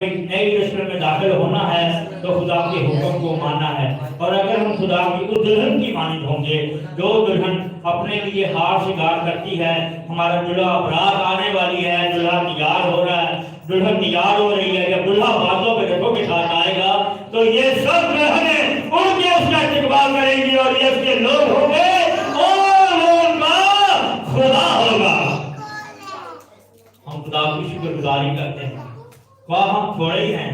नई नस्ल में दाखिल होना है तो खुदा के हुक्म को मानना है। और अगर हम खुदा की उस दुल्हन की मानिंद होंगे जो दुल्हन अपने लिए हार श्रृंगार करती है, हमारा दूल्हा बारात आने वाली है, दूल्हा तैयार हो रहा है, दुल्हन तैयार हो रही है, जब दूल्हा बातों पे रथों के साथ आएगा तो ये सब दुल्हनें उनके उसका इस्तकबाल करेंगी और ये उसके लोग होंगे और उनका खुदा होगा। हम खुदा की शुक्रगुजारी करते हैं। वह हम थोड़े ही हैं,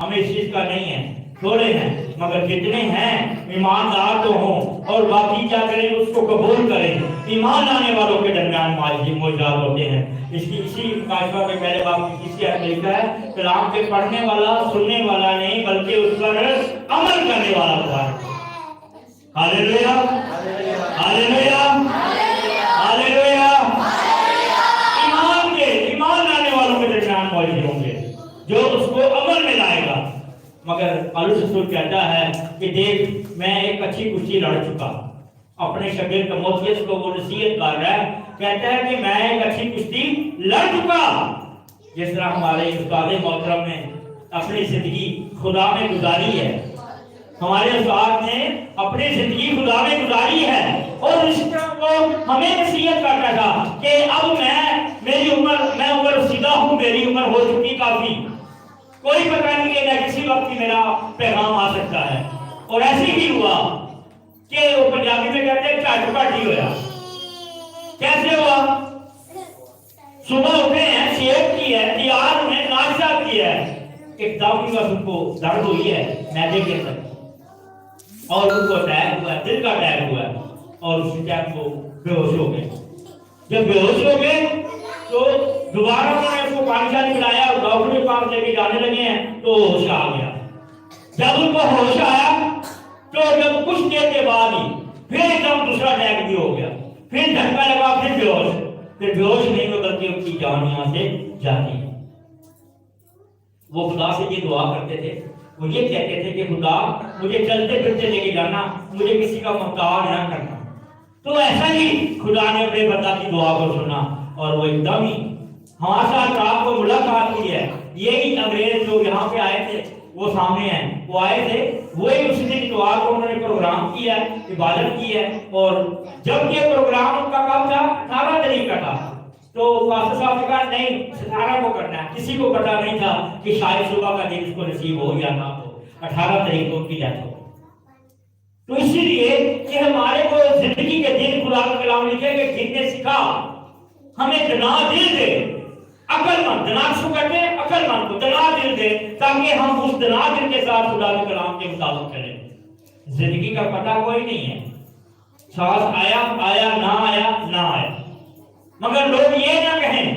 हमें इस चीज का नहीं है, थोड़े हैं, मगर जितने हैं ईमानदार तो हों और बाकी क्या करें, उसको कबूल करें। ईमान लाने वालों के दरमियान मौजूद होते हैं। इसी मुकाशवा में पहले बाप की किसी अर्थ लिखा है, कलाम के पढ़ने वाला सुनने वाला नहीं बल्कि उस पर अमल करने वाला हुआ है। Hallelujah, hallelujah, hallelujah. ईमान लाने वालों के दरमियान मौजूद होंगे जो उसको अमल में लाएगा। मगर पौलुस रसूल कहता है कि देख, मैं एक अच्छी कुश्ती लड़ चुका। अपने शागिर्द तीमुथियुस को वो नसीहत कर रहा है, कहता है कि मैं एक अच्छी कुश्ती लड़ चुका। जिस तरह हमारे उस्ताद मोहतरम ने अपनी जिंदगी खुदा में गुजारी है, हमारे उस्ताद ने अपनी जिंदगी खुदा में गुजारी है और इस तरह वो हमें नसीहत करता था कि अब मैं उम्र सीधा हूँ, मेरी उम्र हो चुकी काफी, कोई पता नहीं कि किसी वक्त मेरा पैगाम आ सकता है। और ऐसे ही हुआ कि वो पंजाबी में कहते हैं झटपट ही होया। कैसे हुआ? सुबह उठे हैं, सेहत की है, तैयार हुए, नाश्ता किया है, एकदम ही उनको दर्द हुई है मैदे के अंदर और उनको अटैक हुआ, दिल का अटैक हुआ और उस टाइम को बेहोश हो गए। जब बेहोश हो गए तो दोबारा उन्होंने उसको पानी शानी पिलाया और डॉक्टर के पास लेके जाने लगे हैं तो होश आ गया। जब उनको होश आया तो जब कुछ देर के बाद ही फिर एकदम दूसरा अटैक भी हो गया, फिर झटका लगा, फिर बेहोश नहीं हो बल्कि उनकी जान यहाँ से जाती है। वो खुदा से ये दुआ करते थे, वो ये कहते थे कि खुदा मुझे चलते फिरते लेके जाना, मुझे किसी का मुहताज न करना। तो ऐसा ही खुदा ने अपने बंदा की दुआ को सुना और वो एकदम ही हमारे साथ रात को मुलाकात की है। यही अंग्रेज जो यहाँ पे आए थे वो सामने हैं, वो आए थे, वही उसी दिन इतवार को उन्होंने प्रोग्राम किया है, इबादत की है। और जब ये प्रोग्राम उनका कब था, 18 तारीख का था, तो पास्टर साहब ने कहा नहीं 17 को करना है। किसी को पता नहीं था कि शायद सुबह का दिन इसको नसीब हो या ना हो, 18 तारीख को उनकी डेथ हो। तो इसीलिए कि हमारे को जिंदगी के दिन खुदा का कलाम लिखे कि गिनने सिखा, हमें दना दिल दे, अकलमंद, दना किसको कहते हैं? अकलमंद को दना दिल दे, ताकि हम उस दना दिल के साथ खुदा के कलाम के मुताबिक चलें। जिंदगी का पता कोई नहीं है, सांस आया ना आया, मगर लोग ये ना कहें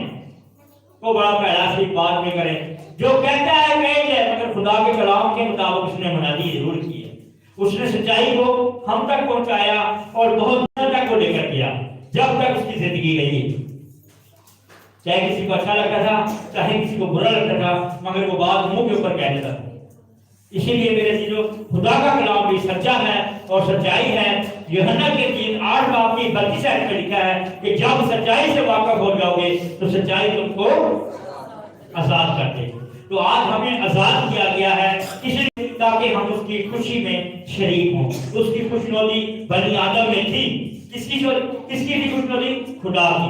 तो बड़ा पहला सी बात नहीं करें, जो कहता है कह जाए, मगर खुदा के कलाम के मुताबिक उसने मनादी जरूर की है। उसने सच्चाई को हम तक पहुंचाया और बहुत दूर तक को लेकर गया, जब तक उसकी जिंदगी गई। चाहे किसी को अच्छा लगता था, चाहे किसी को बुरा लगता था, मगर वो बात मुंह के ऊपर कह देता था। इसीलिए मेरे चीजों, खुदा का कलाम भी सच्चा है और सच्चाई है। यूहन्ना के 3:8 बाब की 32 आयत में लिखा है कि जब सच्चाई से वाकिफ हो जाओगे तो सच्चाई तुमको आजाद कर देगी। तो आज हमें आजाद किया गया है इसलिए ताकि हम उसकी खुशी में शरीक हों। उसकी खुशनुदी बनी आदम में थी। किसकी थी खुशनुदी? खुदा की।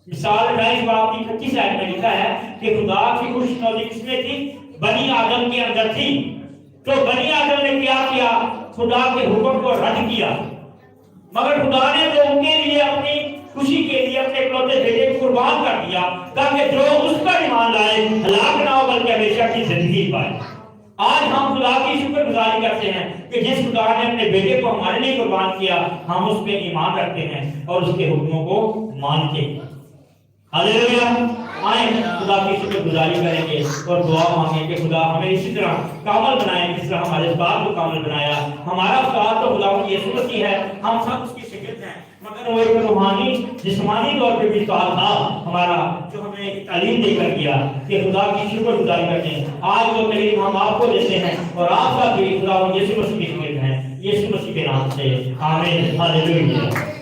मिसाल 28 बाब की 25 आयत में लिखा है कि खुदा की खुशनुदी किसमें थी? बनी आदम के अंदर थी। तो बनी आदम ने क्या किया? खुदा के हुक्म को रद्द किया। मगर खुदा ने तो उनके लिए अपनी खुशी के लिए अपने इकलौते बेटे को कुर्बान कर दिया ताकि जो उस पर ईमान लाए हलाक ना हो बल्कि हमेशा की जिंदगी पाए। आज हम खुदा की शुक्रगुजारी करते हैं कि जिस खुदा ने अपने बेटे को हमारे लिए कुर्बान किया, हम उस पर ईमान रखते हैं और उसके हुक्मों को मानते हैं। हालेलुया। आए खुदा की शुक्रगुजारी करेंगे और दुआ मांगेंगे कि खुदा हमें इसी तरह कामल बनाए जिस तरह हमारे उस्ताद को कामल बनाया। हमारा उस्ताद तो खुदा यीशु मसीह है, हम सब उसके शागिर्द हैं, मगर वो एक रूहानी जिस्मानी तौर पे भी उस्ताद था हमारा, जो हमें तालीम देकर गया कि खुदा की शुक्रगुजारी करते हैं। आज वो तालीम हम आपको देते हैं और आप सब भी खुदा यीशु मसीह के शागिर्द हैं। यीशु मसीह के नाम से आमीन। हालेलुया।